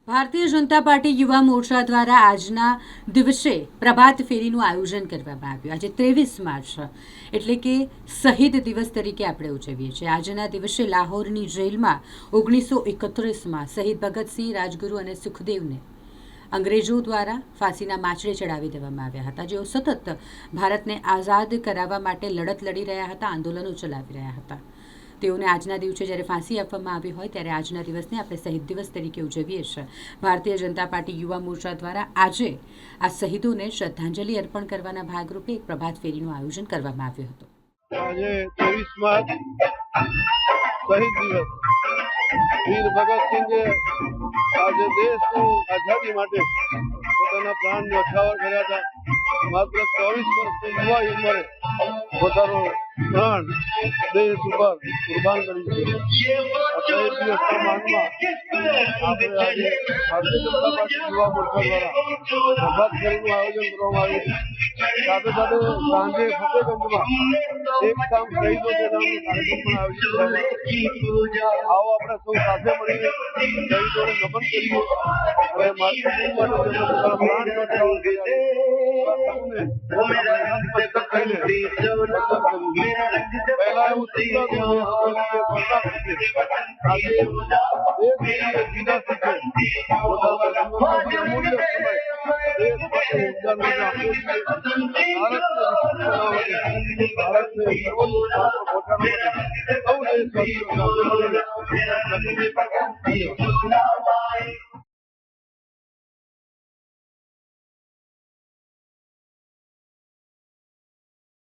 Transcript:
Bharatiya Janata party યુવા મોરચા દ્વારા આજના દિવસે પ્રભાત ફેરીનું આયોજન કરવામાં આવ્યું। આજે 23 માર્ચ એટલે કે શહીદ દિવસ તરીકે આપણે ઉજવીએ છીએ। આજના દિવસે લાહોરની જેલમાં 1931માં શહીદ ભગતસિંહ, રાજગુરુ અને સુખદેવને અંગ્રેજો દ્વારા ફાંસીના માચડે ચડાવી દેવામાં આવ્યા હતા, જેઓ સતત ભારતને આઝાદ કરાવવા માટે લડત લડી રહ્યા હતા, આંદોલનો ચલાવી રહ્યા હતા। તેઓને આજના દિવસે જ્યારે ફાંસી આપવામાં આવી હોય ત્યારે આજના દિવસને આપણે શહીદ દિવસ તરીકે ઉજવીએ છીએ। ભારતીય જનતા પાર્ટી યુવા મોરચા દ્વારા આજે આ શહીદોને શ્રદ્ધાંજલિ અર્પણ કરવાના ભાગરૂપે એક પ્રભાત ફેરીનું આયોજન કરવામાં આવ્યું હતું। આજે 23 માર્ચ શહીદ દિવસ। વીર ભગતસિંહે આજે દેશની આઝાદી માટે પોતાના પ્રાણ ન્યોછાવર કર્યા હતા। માત્ર 24 વર્ષની યુવા ઉંમરે પોતાનો પ્રાણ દેશ ઉપર કુરબાન કરી છે। આ શહીદ દિવસના માનમાં આપણે આજે ભારતીય જનતા પાર્ટી યુવા મોરચા દ્વારા પ્રભાત ફેરીનું આયોજન કરવામાં આવ્યું છે। સાથે સાથે સાંજે ફતેહગંજમાં એક કામ શહીદો છે નામનો કાર્યક્રમ પણ આયોજિત કરવામાં આવ્યો। આવો આપણે સૌ સાથે મળીને શહીદોને નમન કરીએ અને માતૃભૂમિ માટે જેમણે પોતાના પ્રાણ ન્યોછાવર કર્યા પહેલા એવું ભારતને